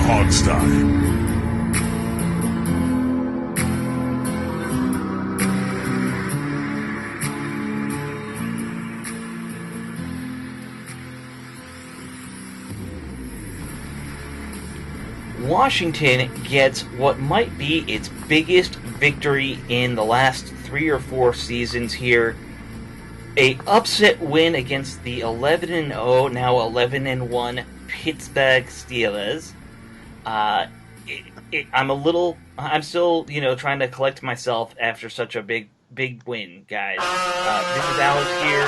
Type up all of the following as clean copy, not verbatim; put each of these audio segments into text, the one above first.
Hogstye. Washington gets what might be its biggest victory in the last 3 or 4 seasons here. A upset win against the 11-0, now 11-1 Pittsburgh Steelers. I'm still, trying to collect myself after such a big win, guys. This is Alex here.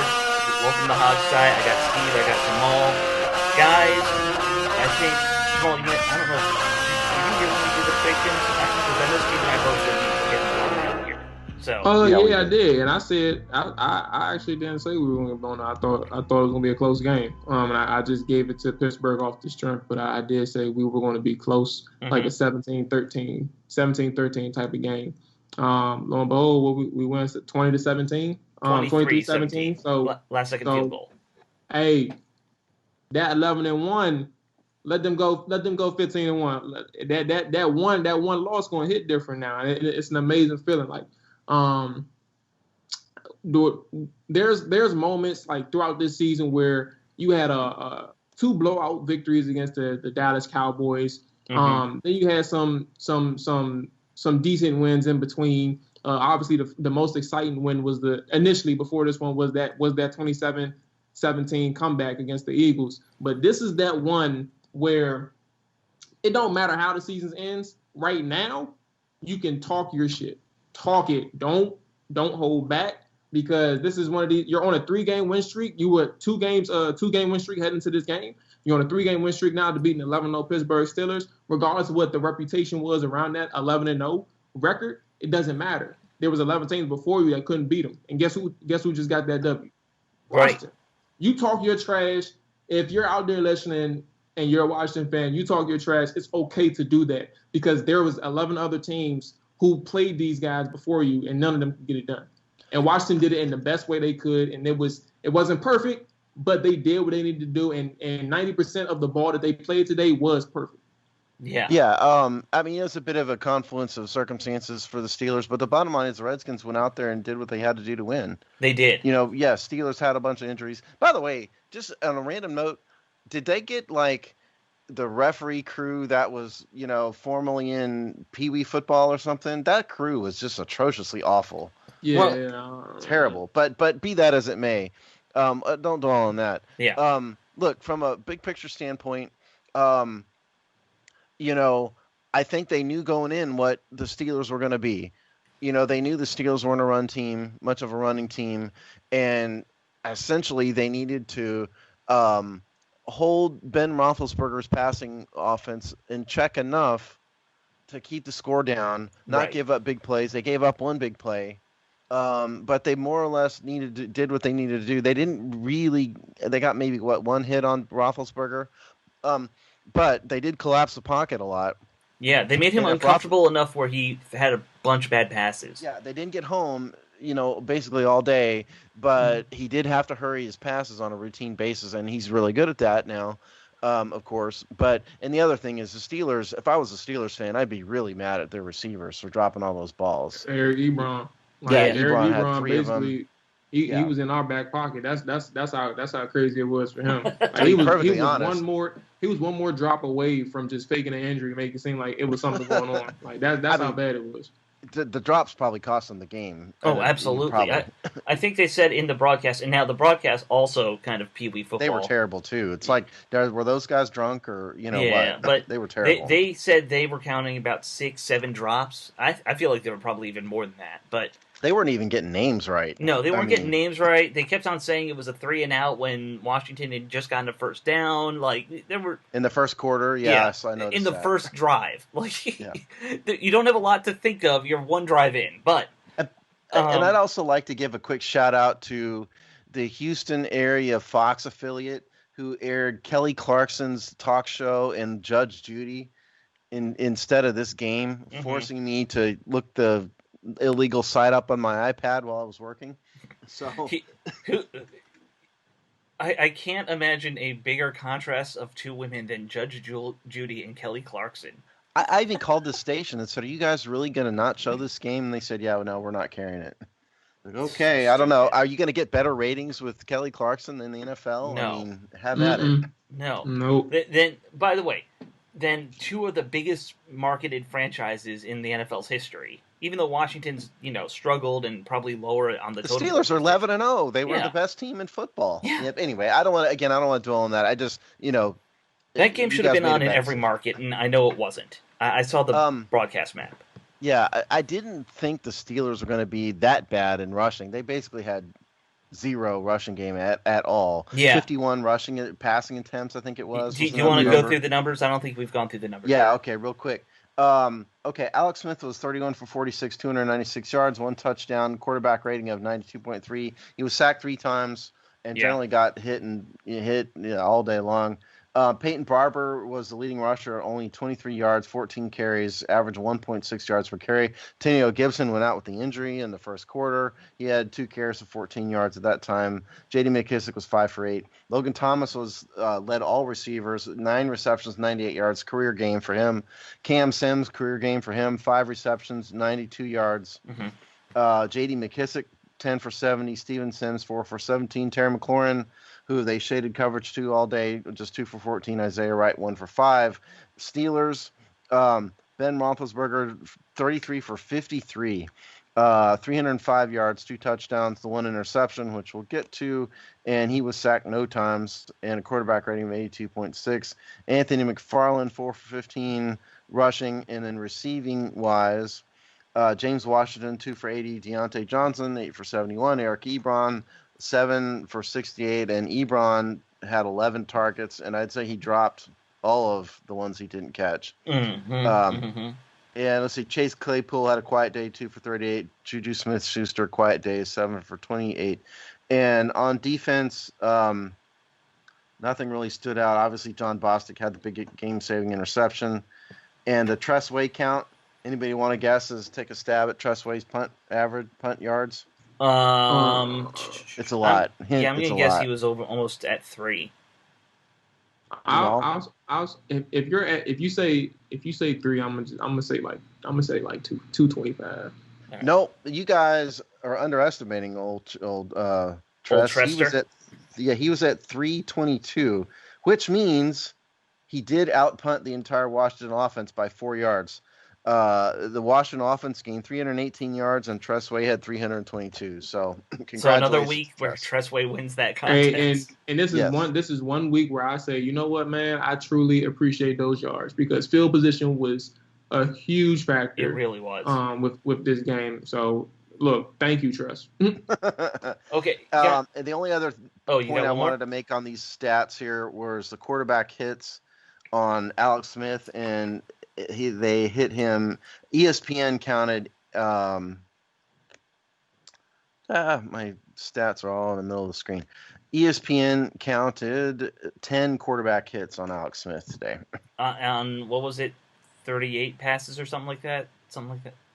Welcome to Hogstye. I got Steve, I got Jamal. Guys, I think, Jamal, I don't know, did you give me the predictions? Because I know Steve and I both said we were getting blown out here. So. Yeah, I did, and I said I actually didn't say we were going to get blown out. I thought it was going to be a close game. And I just gave it to Pittsburgh off the strength, but I did say we were going to be close, like a 17-13 type of game. Lo and behold, we went 20-17, 23-17. So last second field goal. Hey, that 11-1. Let them go 15-1. That one loss going to hit different now. It's an amazing feeling. Like, there's moments like throughout this season where you had two blowout victories against the Dallas Cowboys. Then you had some decent wins in between. Obviously, the most exciting win was initially before this one was that 27-17 comeback against the Eagles. But this is that one where it don't matter how the season ends. Right now, you can talk your shit. Talk it. Don't hold back, because this is one of these. You're on a 3-game win streak. You were 2-game win streak heading into this game. You're on a 3-game win streak now to beat an 11-0 Pittsburgh Steelers. Regardless of what the reputation was around that 11-0 record, it doesn't matter. There was 11 teams before you that couldn't beat them, and guess who just got that W? Washington. Right. You talk your trash. If you're out there listening and you're a Washington fan, you talk your trash. It's okay to do that, because there was 11 other teams who played these guys before you, and none of them could get it done. And Washington did it in the best way they could, and it wasn't perfect, but they did what they needed to do, and 90% of the ball that they played today was perfect. Yeah. I mean, it's a bit of a confluence of circumstances for the Steelers, but the bottom line is the Redskins went out there and did what they had to do to win. They did. Steelers had a bunch of injuries. By the way, just on a random note, did they get like the referee crew that was, formerly in Pee Wee football or something? That crew was just atrociously awful. Terrible. But be that as it may, don't dwell on that. Yeah. Look, from a big picture standpoint, I think they knew going in what the Steelers were going to be. They knew the Steelers weren't a run team, much of a running team, and essentially they needed to hold Ben Roethlisberger's passing offense in check enough to keep the score down, not give up big plays. They gave up one big play, but they more or less did what they needed to do. They didn't really. They got maybe one hit on Roethlisberger, but they did collapse the pocket a lot. Yeah, they made him uncomfortable enough where he had a bunch of bad passes. Yeah, they didn't get home, basically all day, but he did have to hurry his passes on a routine basis, and he's really good at that now, of course. And the other thing is the Steelers, if I was a Steelers fan, I'd be really mad at their receivers for dropping all those balls. Eric Ebron. Eric Ebron had 3 of them. He was in our back pocket. That's how crazy it was for him. He was one more drop away from just faking an injury to make it seem like it was something going on. Like that's how bad it was. The drops probably cost them the game. Oh, absolutely. I think they said in the broadcast, and now the broadcast also kind of Pee Wee football. They were terrible too. It's like, were those guys drunk or what? But they were terrible. They said they were counting about 6-7 drops. I feel like they were probably even more than that, but they weren't even getting names right. No, they weren't getting names right. They kept on saying it was a 3-and-out when Washington had just gotten a first down. Like, there were in the first quarter. Yes, I noticed in the that. first drive. Like, you don't have a lot to think of. You're one drive in, but and I'd also like to give a quick shout out to the Houston area Fox affiliate who aired Kelly Clarkson's talk show and Judge Judy instead of this game, forcing me to look the illegal site up on my iPad while I was working. So I can't imagine a bigger contrast of two women than Judge Judy and Kelly Clarkson. I even called the station and said, "Are you guys really going to not show this game?" And they said, "Yeah, well, no, we're not carrying it." Like, So okay, I don't know. stupid. Are you going to get better ratings with Kelly Clarkson than the NFL? I No, mean, have at it. Mm-mm. no. Nope. Then, by the way, then two of the biggest marketed franchises in the NFL's history. Even though Washington's struggled and probably lower on the The totem Steelers pole are this year. 11-0. They were the Yeah, best team in football. yeah. Yep. Anyway, I don't want to. Again, I don't want to dwell on that. I just, That game you should have guys been made a on in bad every decision. market, and I know it wasn't. I saw the Um, broadcast map. yeah, I didn't think the Steelers were going to be that bad in rushing. They basically had zero rushing game at all. Yeah. 51 rushing passing attempts, I think it was Do the you want to go number. through the numbers? I don't think we've gone through the numbers Yeah, yet. okay, real quick. Okay, Alex Smith was 31 for 46, 296 yards, one touchdown, quarterback rating of 92.3. He was sacked 3 times and Yeah. generally got hit all day long. Peyton Barber was the leading rusher, only 23 yards, 14 carries, average 1.6 yards per carry. Tenio Gibson went out with the injury in the first quarter. He had 2 carries of 14 yards at that time. J.D. McKissick was 5 for 8. Logan Thomas was led all receivers, 9 receptions, 98 yards, career game for him. Cam Sims, career game for him, 5 receptions, 92 yards. Mm-hmm. J.D. McKissick, 10 for 70. Steven Sims, 4 for 17. Terry McLaurin, who they shaded coverage to all day, just 2 for 14. Isaiah Wright, 1 for 5. Steelers, Ben Roethlisberger, 33 for 53. 305 yards, 2 touchdowns, the 1 interception, which we'll get to, and he was sacked no times, and a quarterback rating of 82.6. Anthony McFarland, 4 for 15 rushing, and then receiving wise, James Washington, 2 for 80. Deontay Johnson, 8 for 71. Eric Ebron, 7 for 68. And Ebron had 11 targets, and I'd say he dropped all of the ones he didn't catch. Mm-hmm. And let's see, Chase Claypool had a quiet day, 2 for 38. Juju Smith-Schuster, quiet day, 7 for 28. And on defense, nothing really stood out. Obviously, John Bostic had the big game-saving interception. And the Tressway count, anybody want to guess? Take a stab at Tressway's punt yards? It's a lot. I'm gonna guess he was almost at 3. If you say 3, I'm gonna say like 225. Right. No, you guys are underestimating old Tress. Old Trester? He was at 322, which means he did outpunt the entire Washington offense by 4 yards. The Washington offense gained 318 yards, and Tressway had 322. So, congratulations. So another week where Tressway wins that contest. And this is one week where I say, you know what, man, I truly appreciate those yards because field position was a huge factor. It really was. With this game. So look, thank you, Tress. Okay. The only other point I more? wanted to make on these stats here was the quarterback hits on Alex Smith, and they hit him. ESPN counted. My stats are all in the middle of the screen. ESPN counted 10 quarterback hits on Alex Smith today. On what was it, 38 passes or something like that?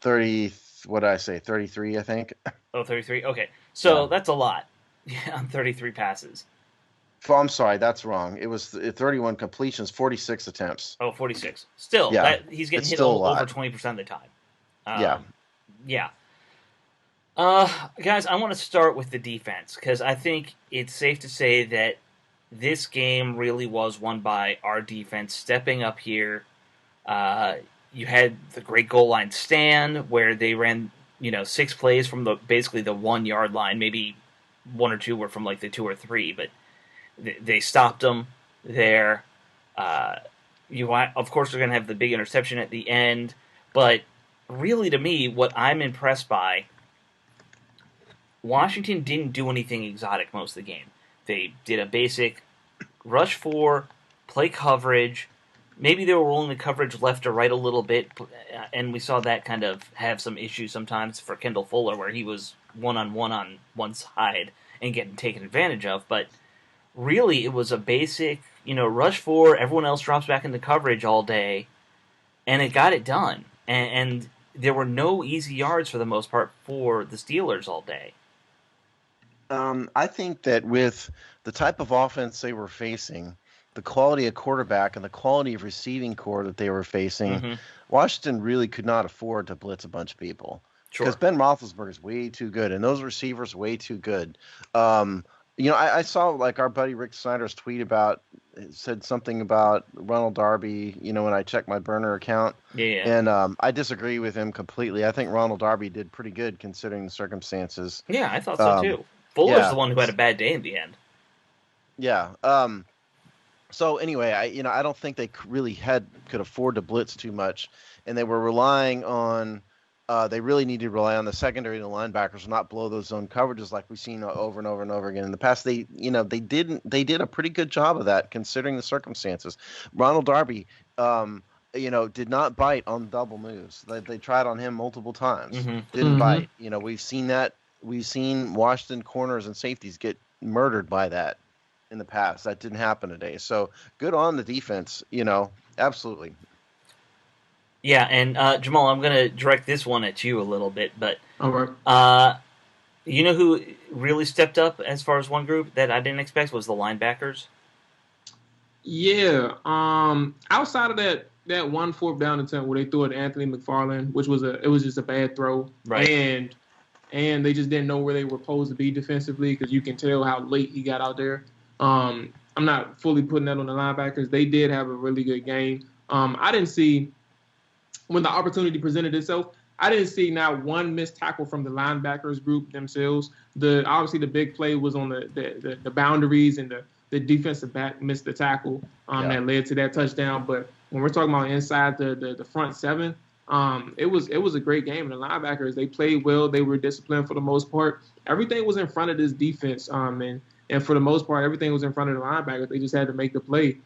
30. What did I say? 33, I think. Oh, 33. Okay, so that's a lot. Yeah, on 33 passes. Oh, I'm sorry, that's wrong. It was 31 completions, 46 attempts. Oh, 46. Still, he's getting hit over 20% of the time. Yeah. Guys, I want to start with the defense because I think it's safe to say that this game really was won by our defense stepping up here. You had the great goal line stand where they ran, 6 plays from basically the 1 yard line. Maybe 1 or 2 were from like the 2 or 3, but they stopped them there. Of course, they're going to have the big interception at the end, but really, to me, what I'm impressed by, Washington didn't do anything exotic most of the game. They did a basic rush 4, play coverage. Maybe they were rolling the coverage left or right a little bit, and we saw that kind of have some issues sometimes for Kendall Fuller, where he was one-on-one on one side and getting taken advantage of. But really, it was a basic, rush 4, everyone else drops back into coverage all day, and it got it done. And there were no easy yards for the most part for the Steelers all day. I think that with the type of offense they were facing, the quality of quarterback and the quality of receiving core that they were facing, Mm-hmm. Washington really could not afford to blitz a bunch of people because Sure. Ben Roethlisberger is way too good, and those receivers way too good. Um, I saw like our buddy Rick Snyder's tweet about said something about Ronald Darby. When I checked my burner account, Yeah. and I disagree with him completely. I think Ronald Darby did pretty good considering the circumstances. Yeah, I thought so Um, too. Fuller's the yeah, one who had a bad day in the end. yeah. So anyway, I don't think they really could afford to blitz too much, and they were relying on. They really needed to rely on the secondary and the linebackers to not blow those zone coverages like we've seen over and over and over again in the past. They did a pretty good job of that considering the circumstances. Ronald Darby, did not bite on double moves. They tried on him multiple times, Mm-hmm. didn't Mm-hmm. bite. We've seen that. We've seen Washington corners and safeties get murdered by that in the past. That didn't happen today. So good on the defense, absolutely. Yeah, and Jamal, I'm going to direct this one at you a little bit, but All right. you know who really stepped up as far as one group that I didn't expect was the linebackers. Yeah. Outside of that one fourth down attempt where they threw it to Anthony McFarland, which was just a bad throw, Right. and they just didn't know where they were supposed to be defensively because you can tell how late he got out there. I'm not fully putting that on the linebackers. They did have a really good game. I didn't see when the opportunity presented itself. I didn't see not one missed tackle from the linebackers group themselves. Obviously the big play was on the boundaries, and the defensive back missed the tackle that led to that touchdown. But when we're talking about inside the front seven, it was a great game. And the linebackers, they played well. They were disciplined for the most part. Everything was in front of this defense, and for the most part, everything was in front of the linebackers. They just had to make the play.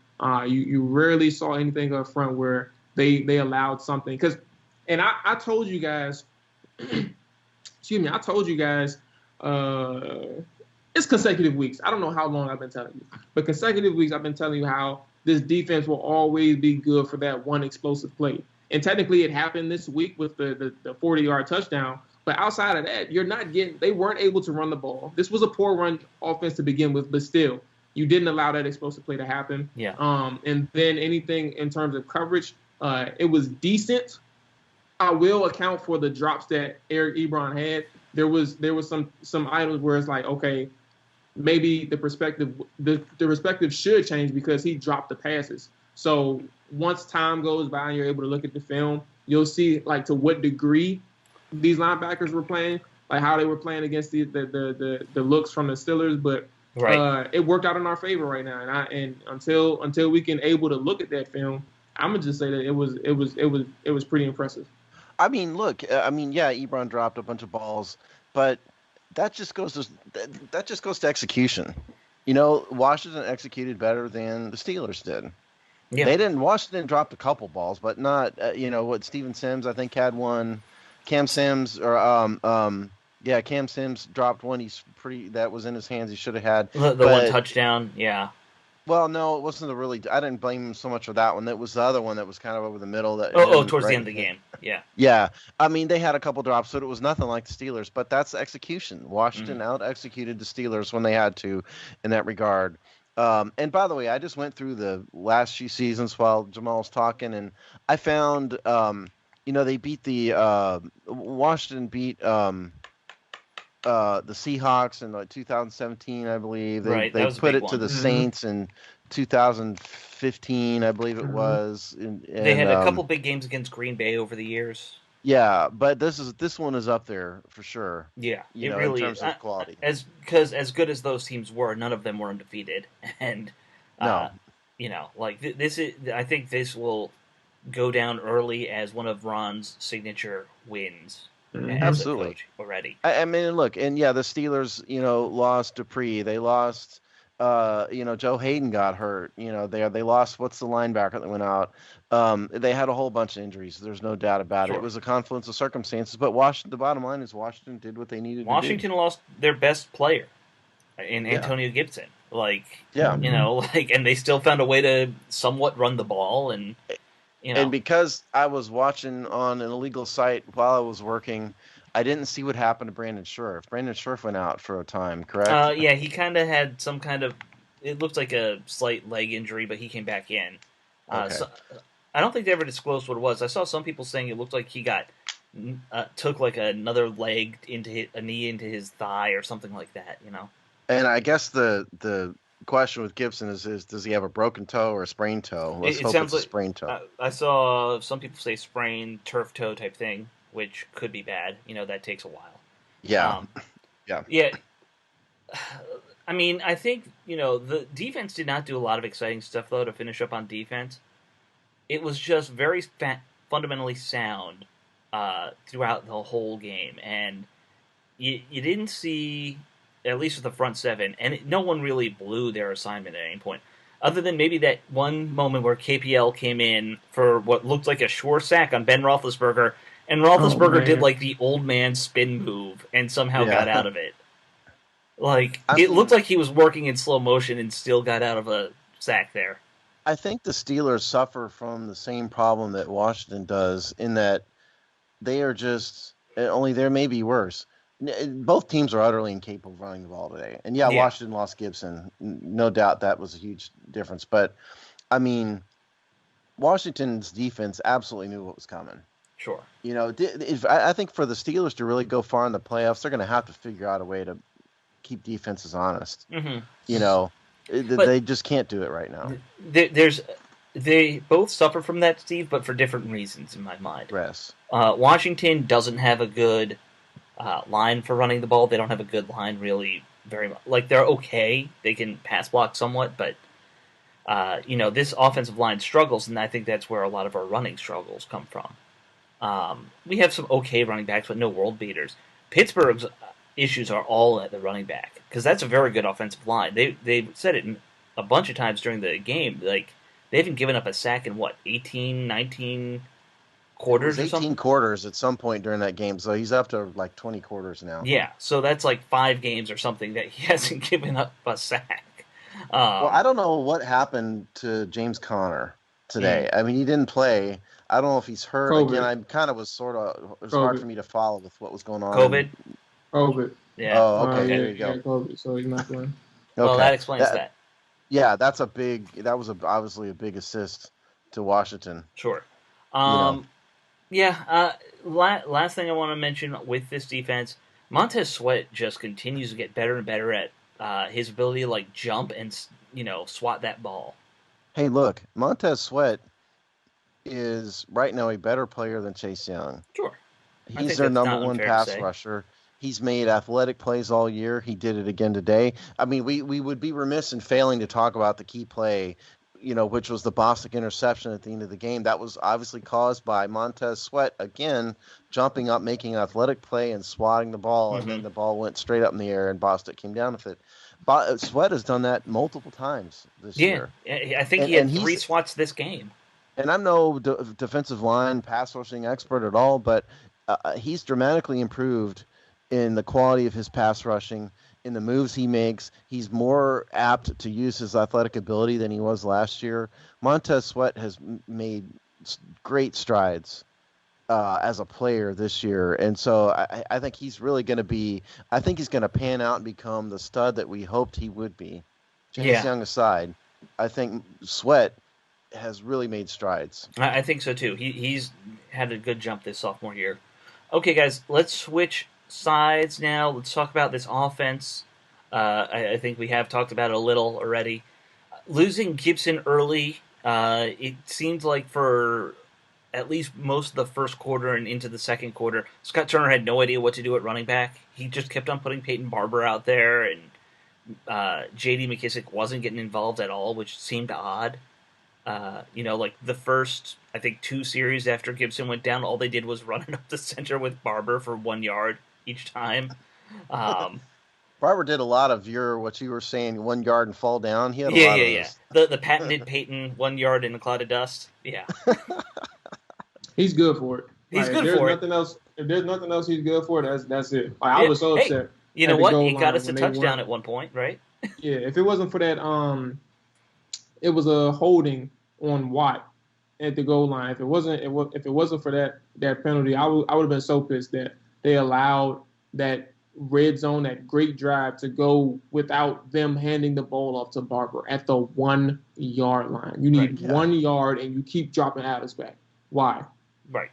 You rarely saw anything up front where they allowed something. And I told you guys, excuse me, I told you guys it's consecutive weeks. I don't know how long I've been telling you, but consecutive weeks I've been telling you how this defense will always be good for that one explosive play. And technically it happened this week with the 40-yard touchdown. But outside of that, they weren't able to run the ball. This was a poor run offense to begin with, but still, you didn't allow that explosive play to happen. Yeah. And then anything in terms of coverage, it was decent. I will account for the drops that Eric Ebron had. There was some items where it's like, okay, maybe the perspective should change because he dropped the passes. So once time goes by and you're able to look at the film, you'll see like to what degree these linebackers were playing, like how they were playing against the looks from the Steelers. But it worked out in our favor right now. And until we can able to look at that film, I'm gonna just say that it was pretty impressive. I mean, look, Ebron dropped a bunch of balls, but that just goes to execution. Washington executed better than the Steelers did. Yeah. Washington dropped a couple balls, but not, what Steven Sims, I think, had one. Cam Sims Cam Sims dropped one. That was in his hands. He should have had the one touchdown. Yeah. Well, no, it wasn't I didn't blame him so much for that one. That was the other one that was kind of over the middle. Towards the end of the game. Yeah. Yeah. I mean, they had a couple drops, so it was nothing like the Steelers, but that's execution. Washington out-executed the Steelers when they had to in that regard. And by the way, I just went through the last few seasons while Jamal's talking, and I found, they beat Washington beat the Seahawks in 2017, I believe. They put it to the Saints in 2015, I believe it was. And they had a couple big games against Green Bay over the years. Yeah, but this one is up there for sure. Yeah, it really in terms of quality. Because as good as those teams were, none of them were undefeated, and no, this is. I think this will go down early as one of Ron's signature wins. Absolutely. A coach already. I mean, look, and the Steelers, lost Dupree. They lost, Joe Hayden got hurt. They lost, what's the linebacker that went out? They had a whole bunch of injuries. There's no doubt about it. It was a confluence of circumstances. But the bottom line is Washington did what they needed to do. Washington lost their best player in Antonio Gibson. And they still found a way to somewhat run the ball and. And because I was watching on an illegal site while I was working, I didn't see what happened to Brandon Scherf. Brandon Scherf went out for a time, correct? Yeah, he kind of had some kind of. It looked like a slight leg injury, but he came back in. Okay. So I don't think they ever disclosed what it was. I saw some people saying it looked like he took like another leg into a knee into his thigh or something like that. And I guess the question with Gibson is does he have a broken toe or a sprained toe? Let's It hope sounds it's a like sprained toe. I saw some people say sprained turf toe type thing, which could be bad. That takes a while. Yeah. Yeah. I mean, I think, the defense did not do a lot of exciting stuff, though, to finish up on defense. It was just very fundamentally sound throughout the whole game. And you didn't see, at least with the front seven, and no one really blew their assignment at any point. Other than maybe that one moment where KPL came in for what looked like a sure sack on Ben Roethlisberger, and Roethlisberger did like the old man spin move and somehow got out of it. It looked like he was working in slow motion and still got out of a sack there. I think the Steelers suffer from the same problem that Washington does in that they are just, only there may be worse. Both teams are utterly incapable of running the ball today. And yeah, Washington lost Gibson. No doubt that was a huge difference. But, I mean, Washington's defense absolutely knew what was coming. Sure. I think for the Steelers to really go far in the playoffs, they're going to have to figure out a way to keep defenses honest. Mm-hmm. They just can't do it right now. They both suffer from that, Steve, but for different reasons in my mind. Yes. Washington doesn't have a good line for running the ball. They don't have a good line really very much. Like, they're okay. They can pass block somewhat, but this offensive line struggles, and I think that's where a lot of our running struggles come from. We have some okay running backs, but no world beaters. Pittsburgh's issues are all at the running back, because that's a very good offensive line. They said it a bunch of times during the game. Like, they haven't given up a sack in 18, 19 quarters or something? 18 quarters at some point during that game, so he's up to like 20 quarters now. Yeah, so that's like 5 games or something that he hasn't given up a sack. Well, I don't know what happened to James Conner today. I mean, he didn't play. I don't know if he's hurt. COVID. Again, it was hard for me to follow with what was going on. COVID. Yeah. Oh, okay. There you go. Yeah, COVID, so he's not playing. Well, that explains that. Yeah, that was obviously a big assist to Washington. Sure. Last thing I want to mention with this defense, Montez Sweat just continues to get better and better at his ability to like jump and swat that ball. Hey, look, Montez Sweat is right now a better player than Chase Young. Sure. He's their number one pass rusher. He's made athletic plays all year. He did it again today. I mean, we would be remiss in failing to talk about the key play, which was the Bostic interception at the end of the game. That was obviously caused by Montez Sweat, again, jumping up, making an athletic play, and swatting the ball, and then the ball went straight up in the air, and Bostic came down with it. Sweat has done that multiple times this year. Yeah, I think he had 3 swats this game. And I'm no defensive line pass rushing expert at all, but he's dramatically improved in the quality of his pass rushing, in the moves he makes. He's more apt to use his athletic ability than he was last year. Montez Sweat has made great strides as a player this year. And so I think he's really going to be – I think he's going to pan out and become the stud that we hoped he would be. James Young aside, I think Sweat has really made strides. I think so, too. He's had a good jump this sophomore year. Okay, guys, let's switch sides now. Let's talk about this offense. I think we have talked about it a little already. Losing Gibson early, it seemed like for at least most of the first quarter and into the second quarter, Scott Turner had no idea what to do at running back. He just kept on putting Peyton Barber out there, and J.D. McKissick wasn't getting involved at all, which seemed odd. Like the first, I think, 2 series after Gibson went down, all they did was run it up the center with Barber for 1 yard each time. Barber did a lot of what you were saying, 1 yard and fall down. He had a lot of those. The patented Peyton 1 yard in a cloud of dust. Yeah. He's good for it. He's good for it. If there's nothing else he's good for, that's it. I was so upset. You know what? He got us a touchdown at one point, right? Yeah, if it wasn't for that, it was a holding on Watt at the goal line. If it wasn't for that penalty, I would have been so pissed that they allowed that red zone, that great drive to go without them handing the ball off to Barber at the 1 yard line. You need 1 yard and you keep dropping Alex back. Why? Right.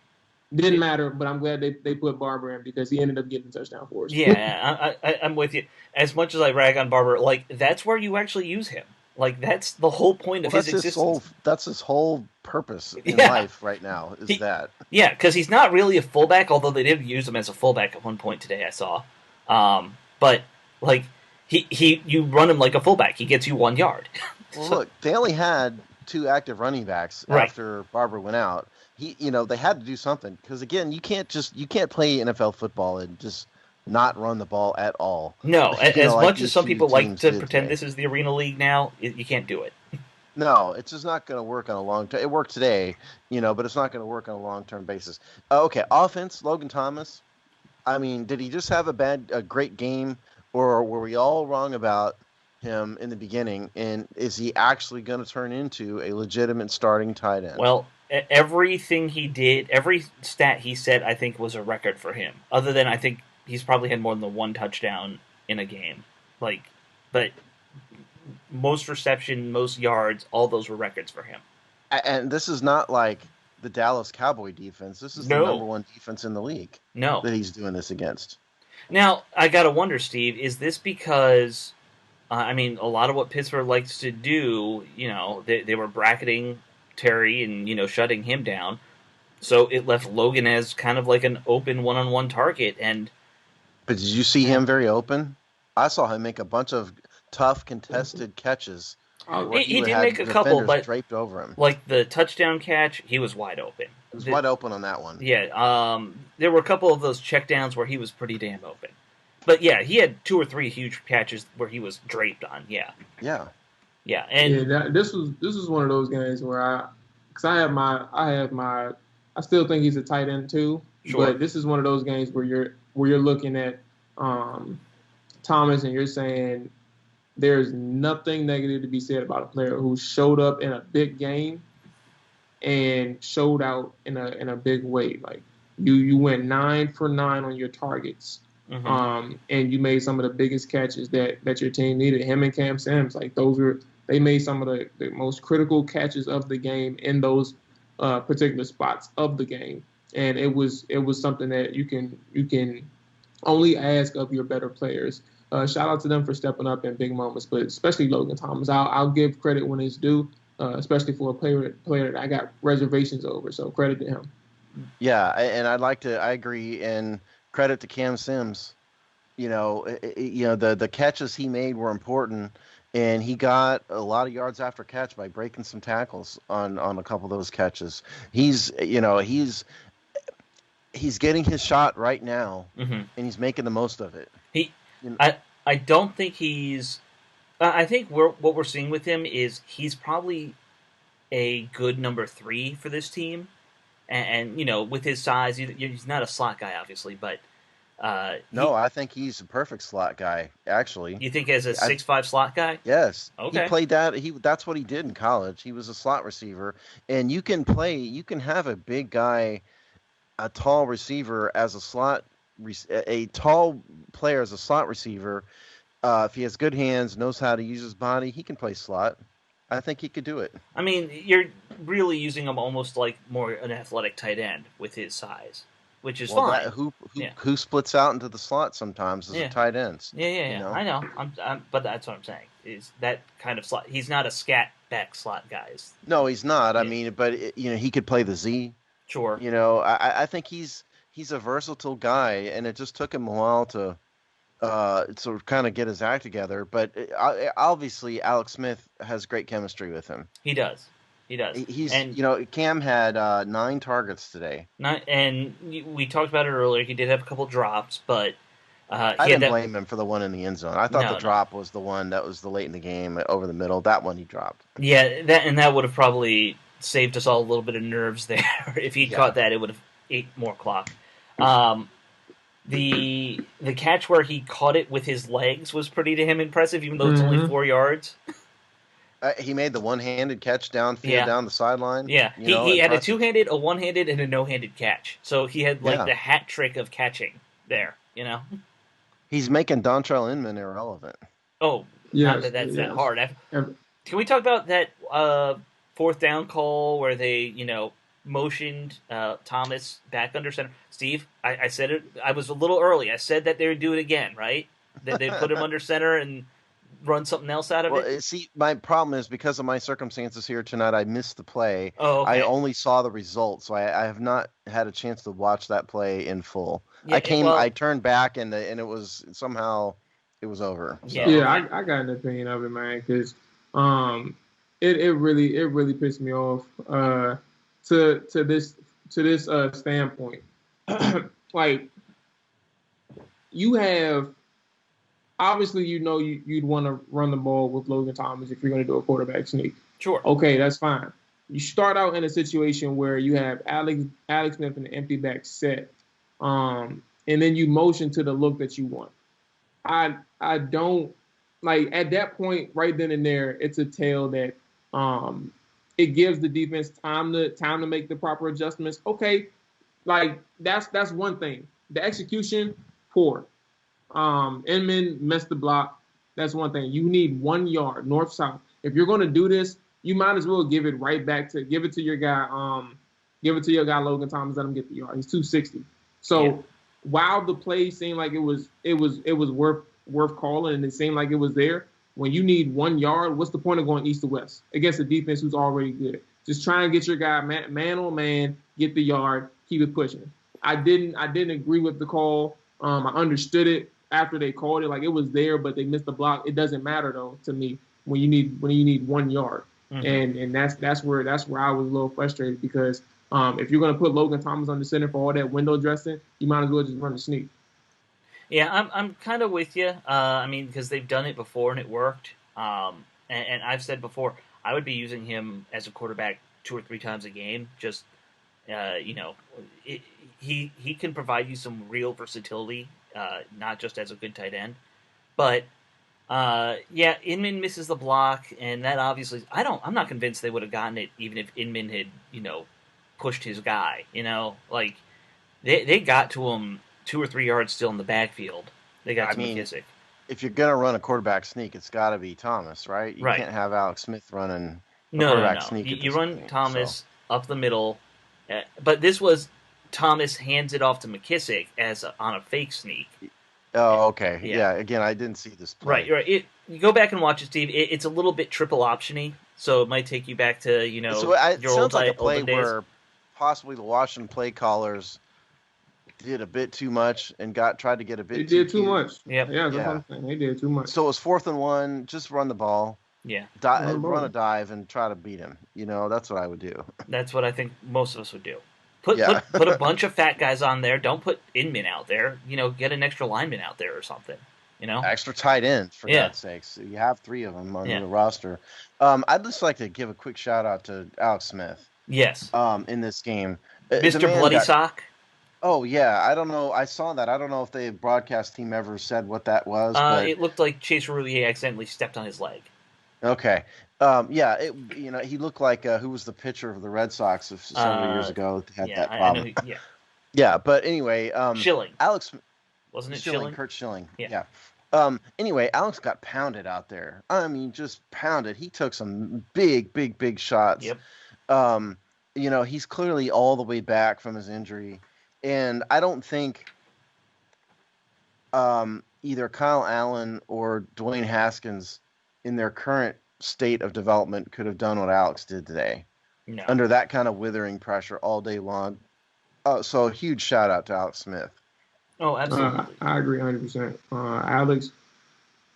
Didn't matter, but I'm glad they put Barber in because he ended up getting the touchdown for us. Yeah, I'm with you. As much as I rag on Barber, like, that's where you actually use him. Like, that's the whole point of his existence. That's his whole purpose in life right now, that. Yeah, because he's not really a fullback, although they did use him as a fullback at one point today, I saw. But, like, you run him like a fullback. He gets you 1 yard. Well, look, they only had 2 active running backs after Barber went out. They had to do something because again, you can't play NFL football and just not run the ball at all. No, as much as some people like to pretend this is the Arena League now, you can't do it. No, it's just not going to work on a long term. It worked today, but it's not going to work on a long term basis. Okay, offense, Logan Thomas. I mean, did he just have a great game, or were we all wrong about him in the beginning? And is he actually going to turn into a legitimate starting tight end? Well, everything he did, every stat he said, I think was a record for him. Other than I think he's probably had more than the 1 touchdown in a game. But most reception, most yards, all those were records for him. And this is not like the Dallas Cowboy defense. This is the number 1 defense in the league. No, that he's doing this against. Now, I gotta wonder, Steve, is this because? A lot of what Pittsburgh likes to do, they were bracketing Terry and shutting him down, so it left Logan as kind of like an open one-on-one target. But did you see him very open? I saw him make a bunch of tough contested catches. He did make a couple, but draped over him. Like the touchdown catch, he was wide open. He was wide open on that one. Yeah, there were a couple of those checkdowns where he was pretty damn open. But yeah, he had 2 or 3 huge catches where he was draped on. Yeah. And this was one of those games where I still think he's a tight end too. Sure. But this is one of those games where you're looking at Thomas and you're saying there's nothing negative to be said about a player who showed up in a big game and showed out in a big way. Like you went 9 for 9 on your targets. Mm-hmm. And you made some of the biggest catches that your team needed. Him and Cam Sims, like they made some of the most critical catches of the game in those particular spots of the game. And it was something that you can only ask of your better players. Shout out to them for stepping up in big moments, but especially Logan Thomas. I'll give credit when it's due, especially for a player that I got reservations over. So credit to him. Yeah, and I agree, and credit to Cam Sims. The catches he made were important, and he got a lot of yards after catch by breaking some tackles on a couple of those catches. He's getting his shot right now, and he's making the most of it. I don't think he's. I think what we're seeing with him is he's probably a good number 3 for this team, and with his size, he's not a slot guy, obviously, but. I think he's a perfect slot guy, actually. You think as a 6'5" slot guy? Yes. Okay. He played that. That's what he did in college. He was a slot receiver. And you can have a big guy, a tall receiver as a tall player as a slot receiver. If he has good hands, knows how to use his body, he can play slot. I think he could do it. I mean, you're really using him almost like more an athletic tight end with his size. Which is fine. Who splits out into the slot sometimes as a tight ends? Yeah. I know. But that's what I'm saying. Is that kind of slot? He's not a scat back slot guy. No, he's not. I mean, but he could play the Z. Sure. I think he's a versatile guy, and it just took him a while to sort of kind of get his act together. But obviously, Alex Smith has great chemistry with him. He does. Cam had 9 targets today. And we talked about it earlier. He did have a couple drops, but I didn't blame him for the one in the end zone. I thought the drop was the one that was the late in the game over the middle. That one he dropped. Yeah, that would have probably saved us all a little bit of nerves there. If he'd caught that, it would have ate more clock. The catch where he caught it with his legs was pretty damn impressive, even though it's only 4 yards. He made the one-handed catch downfield down the sideline. Yeah, he had a two-handed, a one-handed, and a no-handed catch. So he had the hat trick of catching. there, you know? He's making Dontrell Inman irrelevant. Oh, not that that's that hard. Can we talk about that fourth down call where they, motioned Thomas back under center? Steve, I said it. I was a little early. I said that they would do it again, right? That they'd put him under center and run something else out of it? See, my problem is because of my circumstances here tonight, I missed the play. Oh, okay. I only saw the result, so I have not had a chance to watch that play in full. Yeah, I turned back, and it was somehow it was over. So. Yeah, I got an opinion of it, man, because it really pissed me off to this standpoint. Like, you have. Obviously, you'd want to run the ball with Logan Thomas if you're going to do a quarterback sneak. Sure. Okay, that's fine. You start out in a situation where you have Alex Smith in the empty back set, and then you motion to the look that you want. I don't like at that point right then and there. It's a tell that it gives the defense time to make the proper adjustments. Okay, like that's one thing. The execution poor. Inman missed the block. That's one thing. You need 1 yard, north-south. If you're going to do this, you might as well give it to your guy. Give it to your guy Logan Thomas. Let him get the yard. He's 260. So while the play seemed like it was worth calling, and it seemed like it was there. When you need 1 yard, what's the point of going east to west against a defense who's already good? Just try and get your guy man on man, get the yard, keep it pushing. I didn't agree with the call. I understood it after they called it, like it was there, but they missed the block. It doesn't matter though to me when you need 1 yard, and that's where I was a little frustrated because if you're going to put Logan Thomas on the center for all that window dressing, you might as well just run the sneak. Yeah, I'm kind of with you. I mean, because they've done it before and it worked. And I've said before, I would be using him as a quarterback 2 or 3 times a game. Just he can provide you some real versatility. Not just as a good tight end, but Inman misses the block, and that obviously I'm not convinced they would have gotten it even if Inman had pushed his guy. Like they got to him 2 or 3 yards still in the backfield. They got to McKissick. If you're gonna run a quarterback sneak, it's got to be Thomas, right? You can't have Alex Smith running quarterback sneak. You run Thomas up the middle, but this was. Thomas hands it off to McKissick on a fake sneak. Oh, okay. Yeah. Again, I didn't see this play. Right. You go back and watch it, Steve. It's a little bit triple optiony, so it might take you back to So it your sounds like a play old days. where possibly the Washington play callers did a bit too much and tried to get a bit. They did too much. Yep. Yeah. That's what I'm saying. They did too much. So it was 4th and 1. Just run the ball. Yeah. Run a dive and try to beat him. That's what I would do. That's what I think most of us would do. Put a bunch of fat guys on there. Don't put Inman out there. Get an extra lineman out there or something. Extra tight ends for God's sakes. You have 3 of them on the roster. I'd just like to give a quick shout out to Alex Smith. Yes. In this game, Mr. Bloody Sock. Oh yeah, I don't know. I saw that. I don't know if the broadcast team ever said what that was. But it looked like Chase Roulier accidentally stepped on his leg. Okay. He looked like who was the pitcher of the Red Sox several years ago had that problem. I know yeah, but anyway, Schilling. Alex wasn't it Schilling? Kurt Schilling. Yeah. Anyway, Alex got pounded out there. I mean, just pounded. He took some big shots. Yep. He's clearly all the way back from his injury, and I don't think either Kyle Allen or Dwayne Haskins in their current state of development could have done what Alex did today. No. Under that kind of withering pressure all day long. So a huge shout out to Alex Smith. Oh, absolutely. I agree 100%. Alex,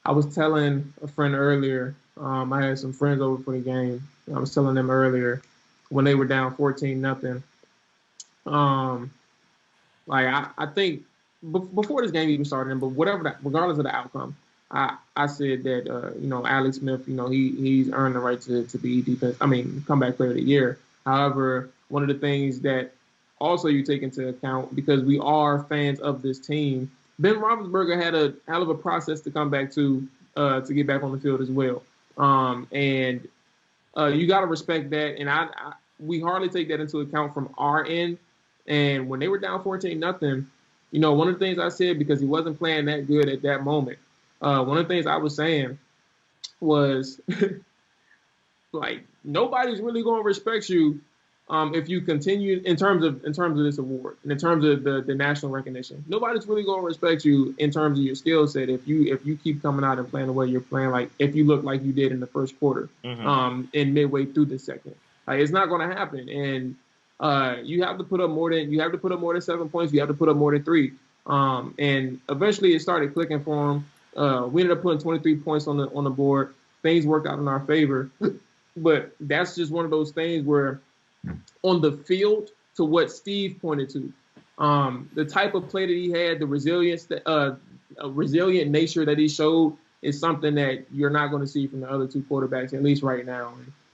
I was telling a friend earlier, I had some friends over for the game. I was telling them earlier when they were down 14-0. I think before this game even started, but regardless of the outcome, I said that Alex Smith, he's earned the right to be comeback player of the year. However, one of the things that also you take into account, because we are fans of this team, Ben Roethlisberger had a hell of a process to come back to get back on the field as well. And you got to respect that. And we hardly take that into account from our end. And when they were down 14-0, one of the things I said, because he wasn't playing that good at that moment, one of the things I was saying was like nobody's really going to respect you if you continue in terms of this award and in terms of the national recognition. Nobody's really going to respect you in terms of your skill set if you keep coming out and playing the way you're playing. Like if you look like you did in the first quarter, and midway through the second, like it's not going to happen. And you have to put up more than 7 points. You have to put up more than 3. And eventually it started clicking for him. We ended up putting 23 points on the board. Things worked out in our favor. But that's just one of those things where on the field, to what Steve pointed to, the type of play that he had, the resilience, a resilient nature that he showed is something that you're not going to see from the other 2 quarterbacks, at least right now.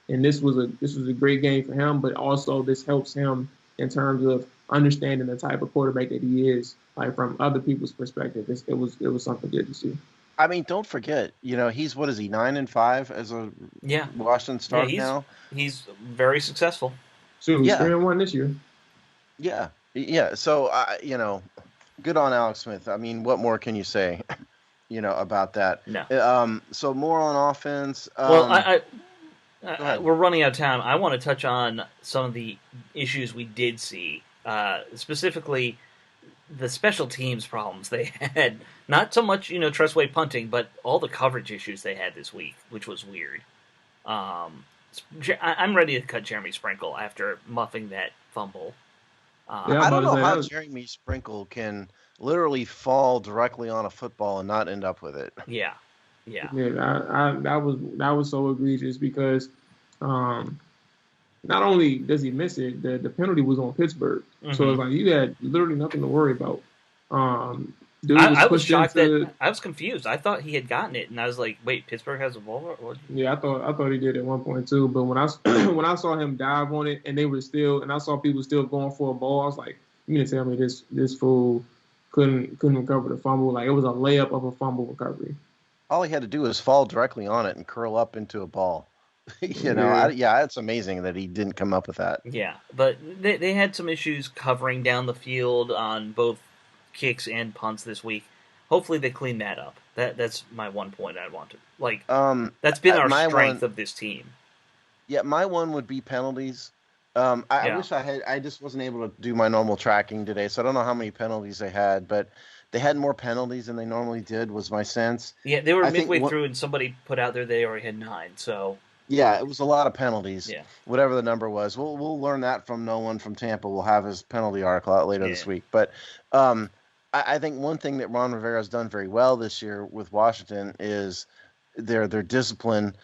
And this was a great game for him, but also this helps him in terms of understanding the type of quarterback that he is, like from other people's perspective. It was something good to see. I mean, don't forget, he's, what is he, 9-5 as a Washington starter now? He's very successful. So he's 3-1 this year. Yeah. Yeah. So, good on Alex Smith. I mean, what more can you say, about that? No. So more on offense. Well, we're running out of time. I want to touch on some of the issues we did see, specifically the special teams problems they had. Not so much, Trustway punting, but all the coverage issues they had this week, which was weird. I'm ready to cut Jeremy Sprinkle after muffing that fumble. I don't know how Jeremy Sprinkle can literally fall directly on a football and not end up with it. Yeah. That was so egregious because not only does he miss it, the penalty was on Pittsburgh. So it's like you had literally nothing to worry about. I was shocked I was confused. I thought he had gotten it, and I was like, "Wait, Pittsburgh has a ball?" Yeah, I thought he did at one point too. But when I saw him dive on it, and I saw people still going for a ball, I was like, "You mean to tell me this fool couldn't recover the fumble? Like it was a layup of a fumble recovery." All he had to do was fall directly on it and curl up into a ball. It's amazing that he didn't come up with that. Yeah, but they had some issues covering down the field on both kicks and punts this week. Hopefully they clean that up. That's my one point I want to that's been our strength of this team. Yeah, my one would be penalties. I wish I just wasn't able to do my normal tracking today, so I don't know how many penalties they had, but they had more penalties than they normally did, was my sense. Yeah, they were midway through, and somebody put out there they already had 9, so... Yeah, it was a lot of penalties. Yeah. Whatever the number was. We'll learn that from no one from Tampa. We'll have his penalty article out later this week. But I think one thing that Ron Rivera has done very well this year with Washington is their discipline,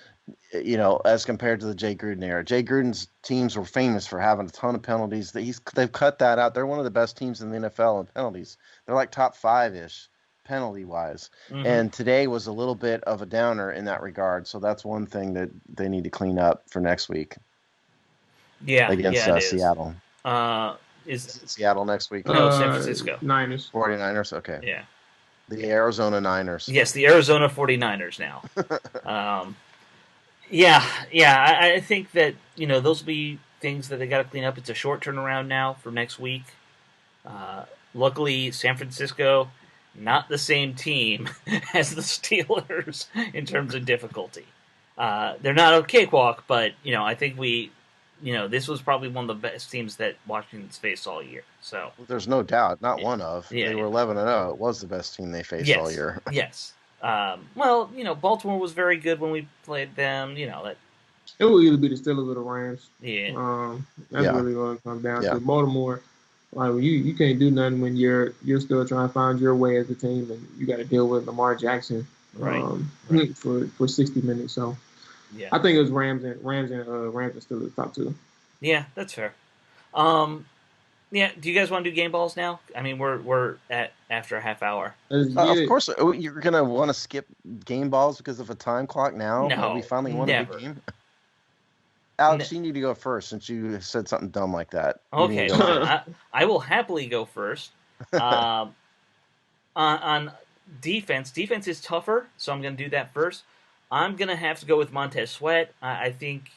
as compared to the Jay Gruden era. Jay Gruden's teams were famous for having a ton of penalties. They've cut that out. They're one of the best teams in the NFL in penalties. They're like top 5-ish penalty-wise. And today was a little bit of a downer in that regard. So that's one thing that they need to clean up for next week. Yeah, against Seattle. Is it Seattle next week? No, San Francisco. Niners. 49ers? Okay. Yeah. The Arizona Niners. Yes, the Arizona 49ers now. I think that, those will be things that they got to clean up. It's a short turnaround now for next week. Luckily, San Francisco, not the same team as the Steelers in terms of difficulty. They're not a cakewalk, but, I think this was probably one of the best teams that Washington's faced all year. So there's no doubt, not one of. They were 11-0. It was the best team they faced all year. Yes. Baltimore was very good when we played them. That it will either be the Steelers or the Rams. Yeah. That's really what it comes down to. Baltimore, like you can't do nothing when you're still trying to find your way as a team, and you got to deal with Lamar Jackson, for 60 minutes. So. Yeah, I think it was Rams and Steelers top 2. Yeah, that's fair. Do you guys want to do game balls now? I mean, we're at after a half hour. Of course, you're gonna want to skip game balls because of a time clock now. No, we finally won a big game. Alex, you need to go first since you said something dumb like that. Okay, I will happily go first. On defense is tougher, so I'm going to do that first. I'm going to have to go with Montez Sweat. I think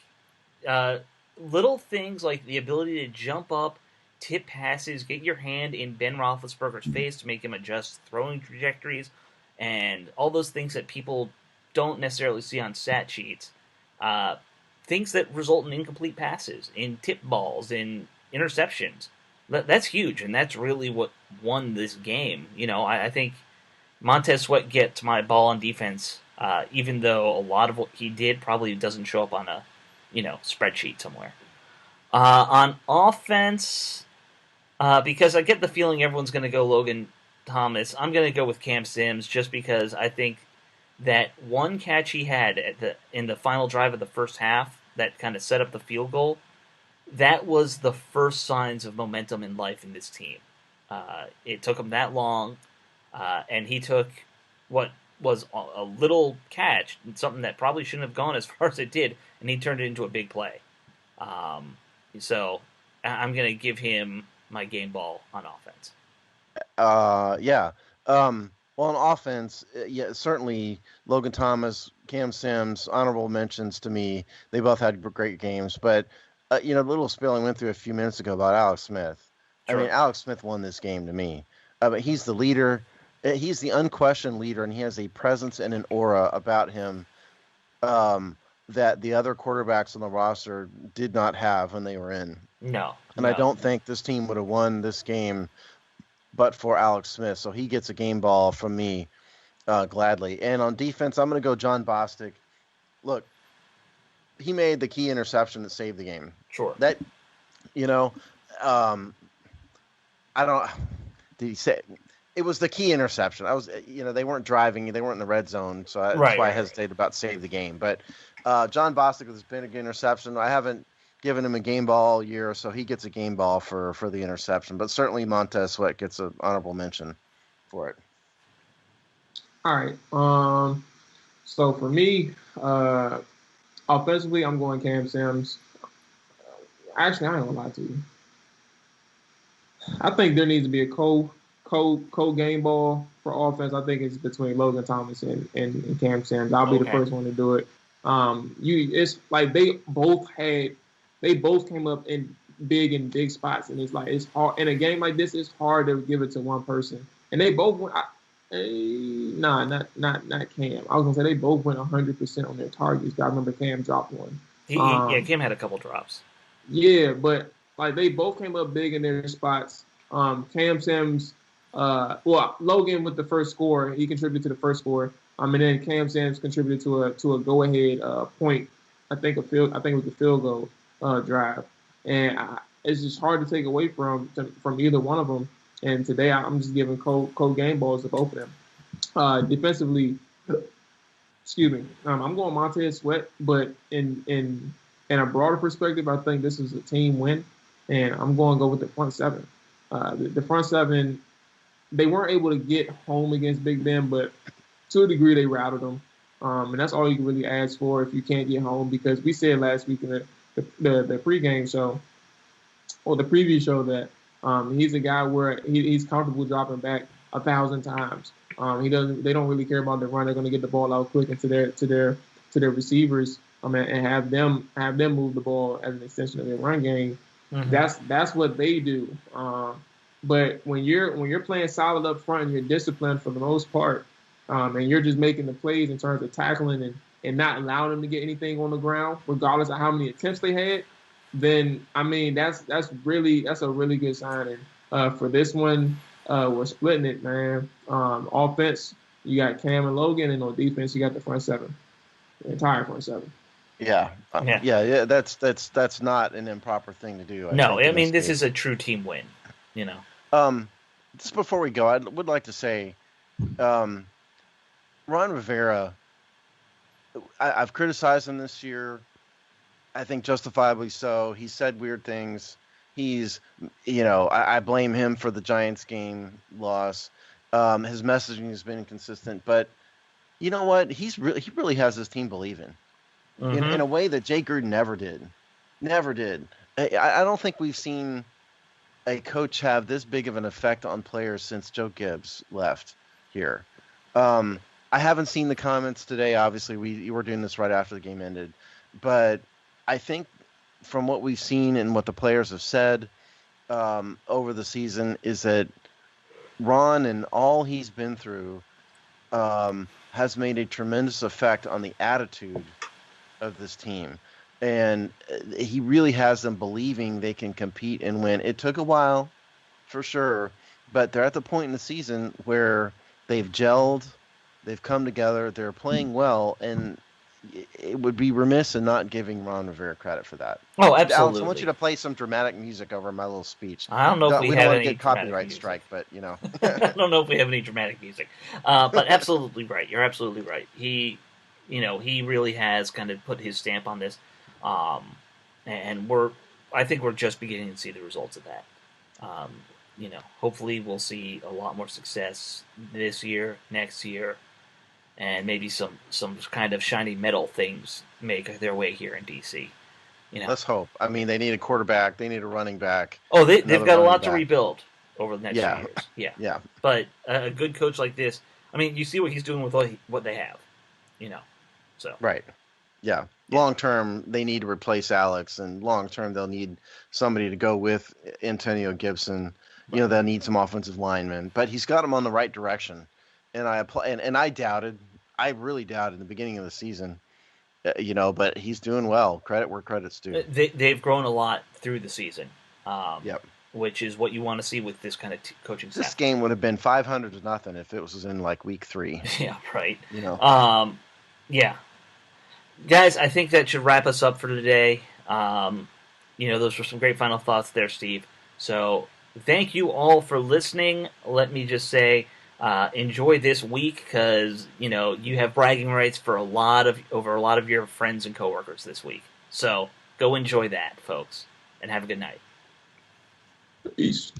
little things like the ability to jump up tip passes, get your hand in Ben Roethlisberger's face to make him adjust throwing trajectories, and all those things that people don't necessarily see on stat sheets. Things that result in incomplete passes, in tip balls, in interceptions. That's huge, and that's really what won this game. I think Montez Sweat gets my ball on defense, even though a lot of what he did probably doesn't show up on a spreadsheet somewhere. On offense, because I get the feeling everyone's going to go Logan Thomas, I'm going to go with Cam Sims just because I think that one catch he had in the final drive of the first half that kind of set up the field goal, that was the first signs of momentum in life in this team. It took him that long, and he took what was a little catch, something that probably shouldn't have gone as far as it did, and he turned it into a big play. So I'm going to give him my game ball on offense. Yeah. Well, on offense, yeah, certainly Logan Thomas, Cam Sims, honorable mentions to me. They both had great games. But, the little spiel I went through a few minutes ago about Alex Smith. Sure. I mean, Alex Smith won this game to me. But he's the leader. He's the unquestioned leader, and he has a presence and an aura about him that the other quarterbacks on the roster did not have when they were in. No. And I don't think this team would have won this game but for Alex Smith. So he gets a game ball from me gladly. And on defense, I'm going to go John Bostic. Look, he made the key interception that saved the game. Sure. That, I don't – did he say – it was the key interception. They weren't driving. They weren't in the red zone. So that's why I hesitated about save the game. But John Bostic with his big interception, I haven't given him a game ball all year, so he gets a game ball for the interception. But certainly Montez Sweat gets an honorable mention for it. All right. So for me, offensively, I'm going Cam Sims. Actually, I ain't gonna lie to you. I think there needs to be a co-game ball for offense. I think it's between Logan Thomas and Cam Sims. I'll be the first one to do it. It's like they both came up in big spots, and it's hard in a game like this. It's hard to give it to one person, and they both went. Not Cam. I was gonna say they both went 100% on their targets. I remember Cam dropped one. Cam had a couple drops. Yeah, but like they both came up big in their spots. Cam Sims. Logan with the first score, he contributed to the first score. And then Cam Sims contributed to a go-ahead point. I think it was the field goal drive, and it's just hard to take away from either one of them. And today I'm just giving co-game balls to both of them. Defensively, excuse me, I'm going Montez Sweat, but in a broader perspective, I think this is a team win, and I'm going to go with the front seven. The front seven. They weren't able to get home against Big Ben, but to a degree they routed them. And that's all you can really ask for if you can't get home, because we said last week in the pregame show or the preview show that he's a guy where he's comfortable dropping back 1,000 times. They don't really care about the run. They're going to get the ball out quick into their receivers and have them move the ball as an extension of their run game. Mm-hmm. That's what they do. But when you're playing solid up front and you're disciplined for the most part, and you're just making the plays in terms of tackling and not allowing them to get anything on the ground, regardless of how many attempts they had, then I mean that's a really good sign. And for this one, we're splitting it, man. Offense, you got Cam and Logan, and on defense, you got the front seven, the entire front seven. Yeah. That's not an improper thing to do. I mean this is a true team win. Just before we go, I would like to say, Ron Rivera, I've criticized him this year. I think justifiably so. He said weird things. I blame him for the Giants game loss. His messaging has been inconsistent, but you know what? He really has his team believing in a way that Jay Gruden never did. Never did. I don't think we've seen a coach have this big of an effect on players since Joe Gibbs left here. I haven't seen the comments today. Obviously, we were doing this right after the game ended. But I think from what we've seen and what the players have said, over the season is that Ron and all he's been through has made a tremendous effect on the attitude of this team. And he really has them believing they can compete and win. It took a while, for sure, but they're at the point in the season where they've gelled, they've come together, they're playing well, and it would be remiss in not giving Ron Rivera credit for that. Oh, Alex, I want absolutely. you to play some dramatic music over my little speech. I don't know if we don't have want to any get dramatic copyright music. strike, but I don't know if we have any dramatic music. But absolutely right. You're absolutely right. He really has kind of put his stamp on this. And I think we're just beginning to see the results of that. Hopefully we'll see a lot more success this year, next year, and maybe some kind of shiny metal things make their way here in DC. Let's hope. I mean, they need a quarterback, they need a running back. Oh, they've got a lot to rebuild over the next few years. Yeah. But a good coach like this, I mean, you see what he's doing with what they have, So right. Yeah. Long term, they need to replace Alex, and long term, they'll need somebody to go with Antonio Gibson. They'll need some offensive linemen, but he's got them on the right direction. And I really doubted in the beginning of the season, but he's doing well. Credit where credit's due. They've grown a lot through the season. Yep. Which is what you want to see with this kind of coaching staff. This game would have been 500-0 if it was in like week 3. Yeah, right. Yeah. Guys, I think that should wrap us up for today. Those were some great final thoughts there, Steve. So thank you all for listening. Let me just say, enjoy this week because, you have bragging rights for over a lot of your friends and coworkers this week. So go enjoy that, folks, and have a good night. Peace.